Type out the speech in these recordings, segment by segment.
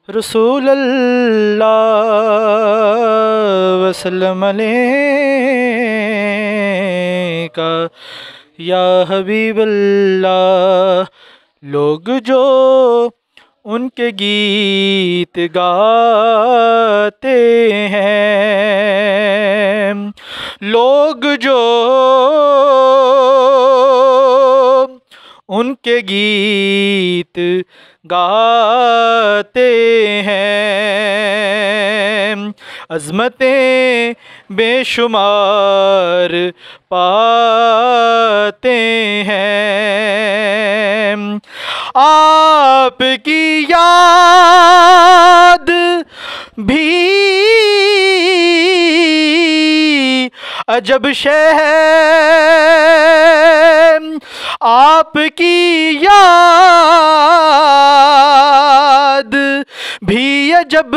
رسول اللہ وسلم علیکہ یا حبیب اللہ۔ لوگ جو ان کے گیت گاتے ہیں، لوگ جو ان کے گیت گاتے ہیں، عظمتیں بے شمار پاتے ہیں۔ آپ کی یاد بھی عجب شے ہے، آپ کی یاد بھی عجب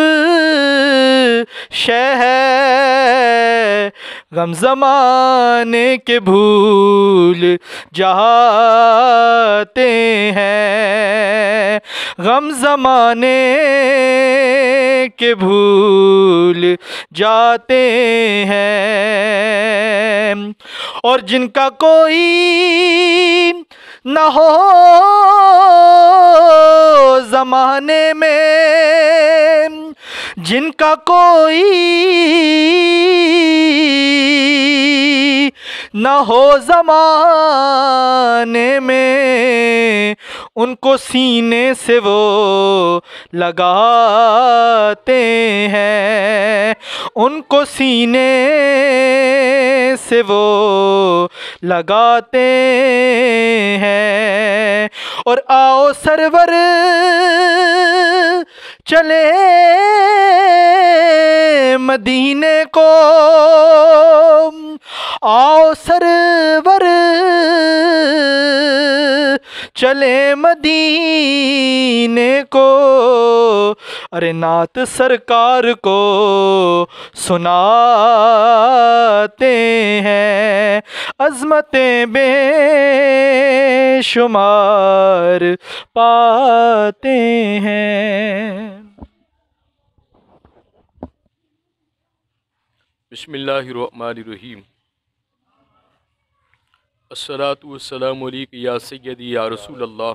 شے ہے، غم زمانے کے بھول جاتے ہیں، غم زمانے کے بھول جاتے ہیں، اور جن کا کوئی نہ ہو زمانے میں، جن کا کوئی نہ ہو زمانے میں، ان کو سینے سے وہ لگاتے ہیں، ان کو سینے سے وہ لگاتے ہیں۔ اور آؤ سرور چلے مدینے کو، آؤ سرور چلے مدینے کو، ارے نعت سرکار کو سناتے ہیں، عظمتیں بے شمار پاتے ہیں۔ بسم اللہ الرحمن الرحیم۔ الصلاۃ والسلام علیک یا سیدی یا رسول اللہ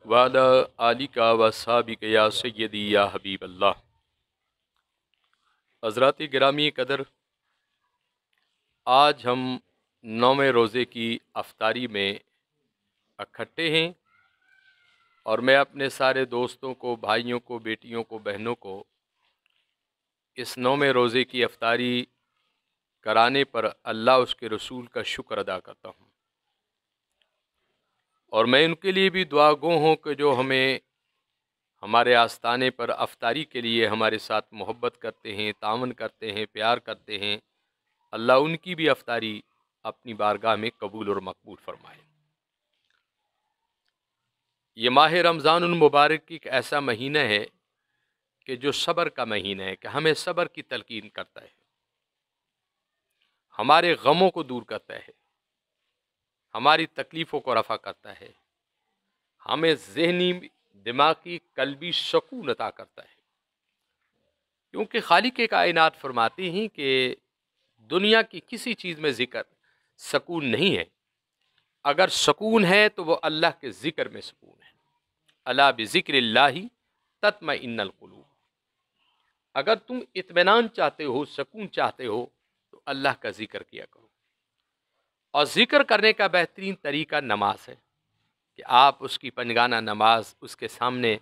وعلی آلک و اصحابک یا سیدی یا حبیب اللہ۔ حضرات گرامی قدر، آج ہم 9ویں روزے کی افطاری میں اکٹھے ہیں، اور میں اپنے سارے دوستوں کو، بھائیوں کو، بیٹیوں کو، بہنوں کو اس 9ویں روزے کی افطاری کرانے پر اللہ اس کے رسول کا شکر ادا کرتا ہوں، اور میں ان کے لیے بھی دعا گو ہوں کہ جو ہمیں ہمارے آستانے پر افطاری کے لیے ہمارے ساتھ محبت کرتے ہیں، تعاون کرتے ہیں، پیار کرتے ہیں، اللہ ان کی بھی افطاری اپنی بارگاہ میں قبول اور مقبول فرمائے۔ یہ ماہ رمضان المبارک ایک ایسا مہینہ ہے کہ جو صبر کا مہینہ ہے، کہ ہمیں صبر کی تلقین کرتا ہے، ہمارے غموں کو دور کرتا ہے، ہماری تکلیفوں کو رفع کرتا ہے، ہمیں ذہنی، دماغی، قلبی سکون عطا کرتا ہے، کیونکہ خالق کائنات فرماتے ہیں کہ دنیا کی کسی چیز میں ذکر سکون نہیں ہے، اگر سکون ہے تو وہ اللہ کے ذکر میں سکون ہے۔ الا بذکر اللہ تطمئن القلوب۔ اگر تم اطمینان چاہتے ہو، سکون چاہتے ہو، تو اللہ کا ذکر کیا کرو، اور ذکر کرنے کا بہترین طریقہ نماز ہے، کہ آپ اس کی پنجگانہ نماز اس کے سامنے،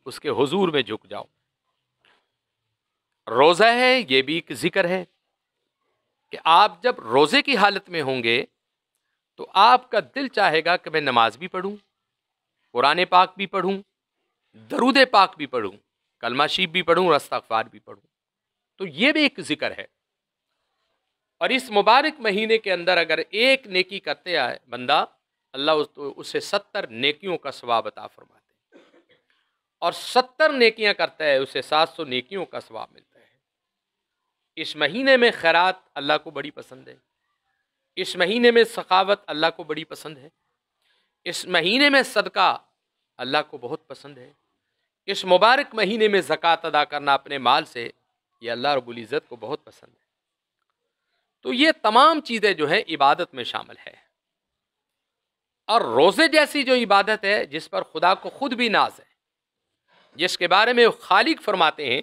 اس کے حضور میں جھک جاؤ۔ روزہ ہے، یہ بھی ایک ذکر ہے، کہ آپ جب روزے کی حالت میں ہوں گے تو آپ کا دل چاہے گا کہ میں نماز بھی پڑھوں، قرآن پاک بھی پڑھوں، درود پاک بھی پڑھوں، کلمہ شریف بھی پڑھوں اور استغفار بھی پڑھوں۔ تو یہ بھی ایک ذکر ہے، اور اس مبارک مہینے کے اندر اگر ایک نیکی کرتے آئے بندہ، اللہ اسے 70 نیکیوں کا ثواب عطا فرماتے ہیں، اور 70 نیکیاں کرتا ہے اسے 700 نیکیوں کا ثواب ملتا ہے۔ اس مہینے میں خیرات اللہ کو بڑی پسند ہے، اس مہینے میں سخاوت اللہ کو بڑی پسند ہے، اس مہینے میں صدقہ अल्लाह को बहुत पसंद है। इस मुबारक महीने में ज़कात अदा करना अपने माल से, ये अल्लाह रब्बुल इज़्ज़त को बहुत पसंद है। तो ये तमाम चीज़ें जो है इबादत में शामिल है। और रोज़े जैसी जो इबादत है जिस पर खुदा को खुद भी नाज है, जिसके बारे में खालिक फरमाते हैं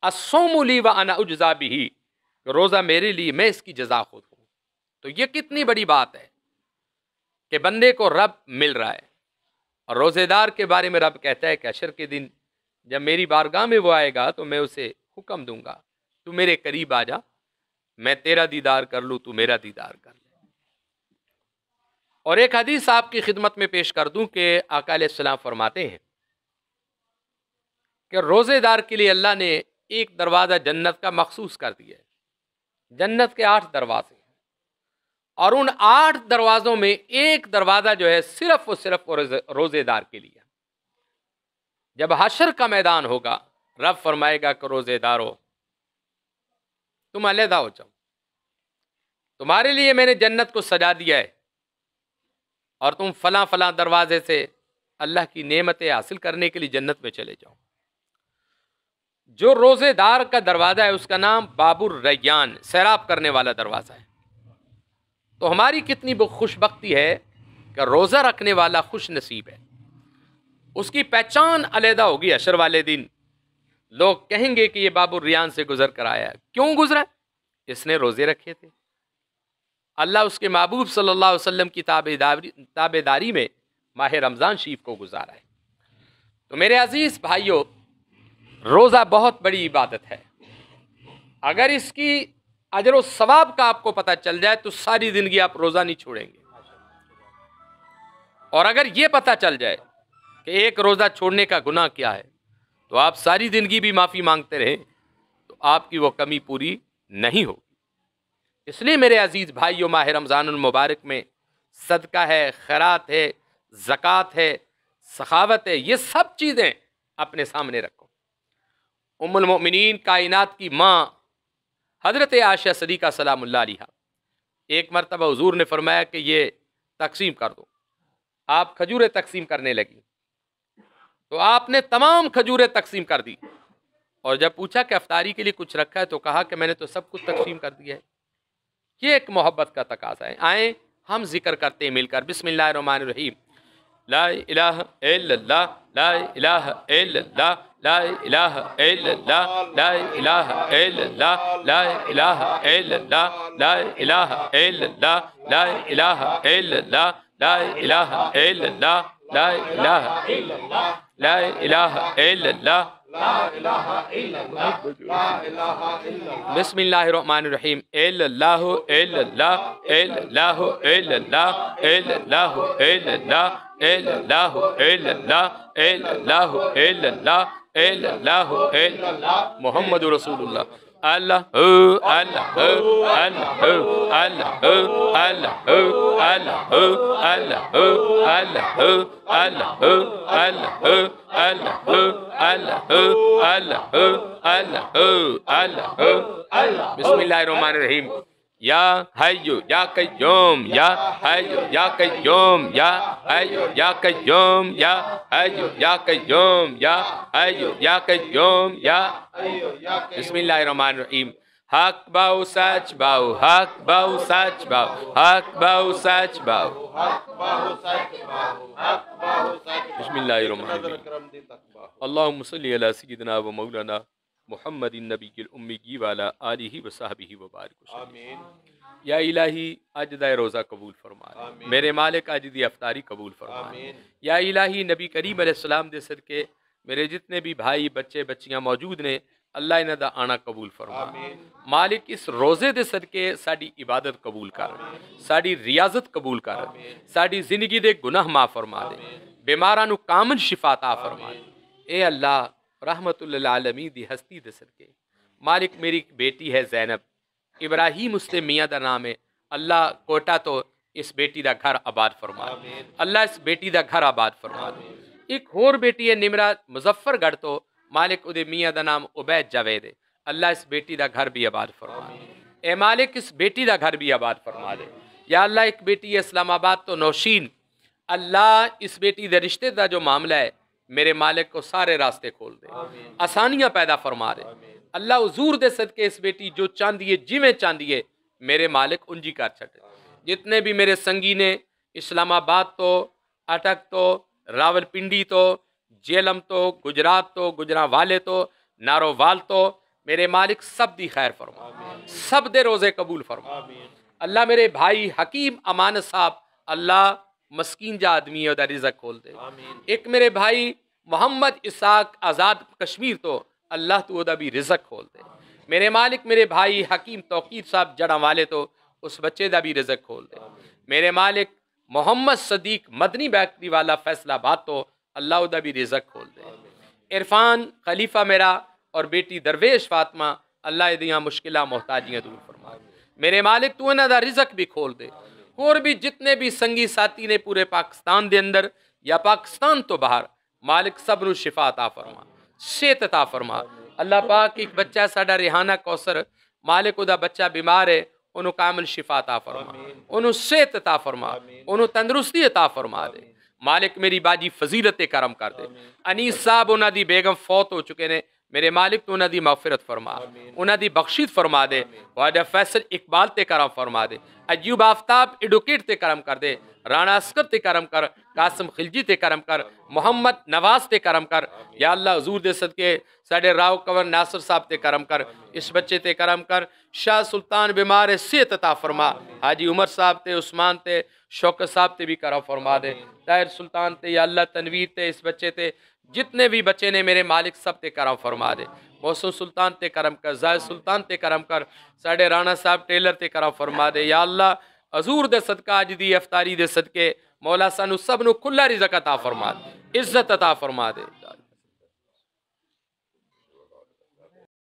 अस्सौमु ली व अना उज्ज़ा बिही, रोज़ा मेरे लिए, मैं इसकी जज़ा खुद हूँ। तो ये कितनी बड़ी बात है कि बंदे को रब मिल रहा है। और रोज़ेदार के बारे में रब कहता है कि अशर के दिन जब मेरी बारगाह में वो आएगा तो मैं उसे हुक्म दूंगा, तू मेरे करीब आ जा, मैं तेरा दीदार कर लूँ, तू मेरा दीदार कर ले। और एक हदीस आपकी खिदमत में पेश कर दूं कि आका अलैहिस्सलाम फरमाते हैं कि रोज़ेदार के लिए अल्लाह ने एक दरवाज़ा जन्नत का मखसूस कर दिया है। जन्नत के 8 दरवाजे, और उन 8 दरवाज़ों में एक दरवाज़ा जो है सिर्फ और सिर्फ रोज़ेदार के लिए। जब हशर का मैदान होगा, रब फरमाएगा कि रोज़ेदारो तुम अलहदा हो जाओ, तुम्हारे लिए मैंने जन्नत को सजा दिया है और तुम फलां फलां दरवाजे से अल्लाह की नेमतें हासिल करने के लिए जन्नत में चले जाओ। जो रोज़ेदार का दरवाज़ा है उसका नाम बाबुर रैयान, सैराब करने वाला दरवाज़ा है। तो हमारी कितनी खुशबख्ती है कि रोज़ा रखने वाला खुश नसीब है। उसकी पहचान अलहदा होगी। हशर वाले दिन लोग कहेंगे कि ये बाबुर रैयान से गुजर कर आया। क्यों गुजरा? इसने रोज़े रखे थे। अल्लाह उसके महबूब सल्लल्लाहु अलैहि वसल्लम की ताबेदारी में माह रमज़ान शरीफ को गुजारा है। तो मेरे अजीज़ भाइयों, रोज़ा बहुत बड़ी इबादत है। अगर इसकी अजर व सवाब का आपको पता चल जाए तो सारी ज़िंदगी आप रोज़ा नहीं छोड़ेंगे। और अगर ये पता चल जाए कि एक रोज़ा छोड़ने का गुनाह क्या है तो आप सारी ज़िंदगी भी माफ़ी मांगते रहें तो आपकी वो कमी पूरी नहीं होगी। इसलिए मेरे अजीज़ भाइयों, माह रमज़ानुल मुबारक में सदका है, खैरात है, ज़कात है, सखावत है, ये सब चीज़ें अपने सामने रखो। उम्मुल मोमिनीन कायनात की माँ हज़रत आयशा सिद्दीक़ा सलामुल्लाह अलैहा, एक मरतबा हुज़ूर ने फरमाया कि ये तकसीम कर दो। आप खजूरें तकसीम करने लगी तो आपने तमाम खजूरें तकसीम कर दी। और जब पूछा कि अफ्तारी के लिए कुछ रखा है तो कहा कि मैंने तो सब कुछ तकसीम कर दिया है। ये एक मोहब्बत का तकाज़ा है। आए हम जिक्र करते हैं मिलकर, बिस्मिल्लाहिर्रहमानिर्रहीम, ला इलाहा इल्लल्लाह, ला इलाहा इल्लल्लाह, ला इलाहा इल्लल्लाह, ला इलाहा इल्लल्लाह, ला इलाहा इल्लल्लाह, ला इलाहा इल्लल्लाह, ला इलाहा इल्लल्लाह, ला इलाहा इल्लल्लाह, ला इलाहा इल्लल्लाह, ला इलाहा इल्लल्लाह, ला इलाहा इल्लल्लाह, ला इलाहा इल्लल्लाह। बिस्मिल्लाहिर्रहमानिर्रहीम, इल्लल्लाहु इल्लल्लाह, इल्लल्लाहु इल्लल्लाह, इल्लल्लाहु इल्लल्लाह, इल्लल्लाहु इल्लल्लाह, इल्लल्लाहु इल्लल्लाह, इल्लल्लाहु इल्लल्लाह, मुहम्मदुर रसूलुल्लाह। अल्लाह अल्लाह अल्लाह अल्लाह अल्लाह अल्लाह अल्लाह अल्लाह अल्लाह अल्लाह अल्लाह। बिस्मिल्लाहिर्रहमानिर्रहीम, या हय्यु या कय्यूम, या हय्यु या कय्यूम, या हय्यु या कय्यूम, या हय्यु या कय्यूम, या हय्यु या कय्यूम, या बिस्मिल्लाहिर्रहमानिर्रहीम। हक बाउ सच बाउ, हक बाउ सच बाउ, हक बाउ सच बाउ, बिस्मिल्लाहिर्रहमानिर्रहीम। अल्लाहुम्मा सल्ली अला सय्यिदिना व मौलाना मुहम्मदिन नबील उम्मी वाला आलिहि व सहबिहि व बारिक वसल्लम। या इलाही अजदाए रोज़ा कबूल फरमा, मेरे मालिक अजदी अफ्तारी कबूल फरमा। या इलाही नबी करीम अलैहिस्सलाम दे सदके मेरे जितने भी भाई बच्चे बच्चियां मौजूद ने, अल्लाह इन्हां दा आना कबूल फरमा। मालिक इस रोज़े दे सदके साड़ी इबादत कबूल कर, साड़ी रियाजत कबूल कर, साड़ी जिंदगी दे गुनाह माफ़ फरमा दे, बीमारां नूं कामल शिफा अता फरमा दे। ए अल्लाह, रहमतुल लिल आलमीन दी हस्ती दे सदके मालिक, मेरी बेटी है ज़ैनब, इब्राहिम उससे मियाँ दा नाम है। अल्लाह कोटा तो इस बेटी दा घर आबाद फरमा, अल्लाह इस बेटी दा घर आबाद फरमा। एक होर बेटी है निमरा मुजफ्फरगढ़ तो, मालिक उदे मियाँ दा नाम उबैद जावेद है। अल्लाह इस बेटी दा घर भी आबाद फरमा। ए मालिक, इस बेटी दा घर भी आबाद फरमा दे। या अल्लाह, एक बेटी है इस्लामाबाद तो नौशीन, اللہ اس بیٹی دے رشتے دا جو معاملہ ہے میرے مالک کو سارے راستے کھول دے، آسانیاں پیدا فرما دے۔ اللہ حضور دے صدقے اس بیٹی جو چاندی ہے جویں چاندی ہے میرے مالک انجی کر چھٹے۔ جتنے بھی میرے سنگی نے اسلام آباد تو، اٹک تو، راول پنڈی تو، جیلم تو، گجرات تو، گجرانوالے تو، نارووال تو، میرے مالک سب دی خیر فرما، سب دے روزے قبول فرما۔ اللہ میرے بھائی حکیم امان صاحب اللہ مسکین جا آدمی ہے دا رزق کھول دے۔ ایک میرے بھائی محمد اسحاق آزاد کشمیر تو اللہ تو دا بھی رزق کھول دے۔ میرے مالک میرے بھائی حکیم توقیر صاحب جڑاں والے تو اس بچے دا بھی رزق کھول دے۔ میرے مالک محمد صدیق مدنی بیکری والا فیصل آباد تو اللہ دا بھی رزق کھول دے۔ عرفان خلیفہ میرا اور بیٹی درویش فاطمہ اللہ دیاں مشکلہ محتاجیاں دور فرما۔ میرے مالک تو انہاں دا رزق بھی کھول دے۔ اور بھی جتنے بھی سنگی ساتھی نے پورے پاکستان دے اندر یا پاکستان تو باہر مالک سب نو شفا عطا فرما، صحت عطا فرما۔ اللہ پاک ایک بچہ ساڈا ریحانہ کوثر مالک دا بچہ بیمار ہے انہوں کامل شفا عطا فرما، انہوں صحت عطا فرما، انہوں تندرستی عطا فرما دے۔ مالک میری باجی فضیلت کرم کر دے۔ انیس صاحب انہاں دی بیگم فوت ہو چکے نے، میرے مالک تو انہاں دی مغفرت فرما، انہاں دی بخشید فرما دے۔ خواجہ فیصل اقبال تے کرم فرما دے، ایوب آفتاب ایڈوکیٹ تے کرم کر دے، رانا عسکر تے کرم کر، قاسم خلجی تے کرم کر، محمد نواز تے کرم کر۔ یا اللہ حضور دے صدقے ساڈے راو کنور ناصر صاحب تے کرم کر، اس بچے تے کرم کر۔ شاہ سلطان بیمار ہے صحت عطا فرما، حاجی عمر صاحب تے عثمان تے شوکت صاحب تے بھی کرم فرما دے۔ طاہر سلطان تے یا اللہ تنویر تے اس بچے تے جتنے بھی بچے نے میرے مالک سب تے کرم فرما دے۔ محسن سلطان تے کرم کر، زاہد سلطان تے کرم کر، ساڈے رانا صاحب ٹیلر تے کرم فرما دے۔ یا اللہ حضور دے صدقہ اج دی افطاری دے صدقے مولا سانو سب نو کھلا رزق عطا فرما دے، عزت عطا فرما دے۔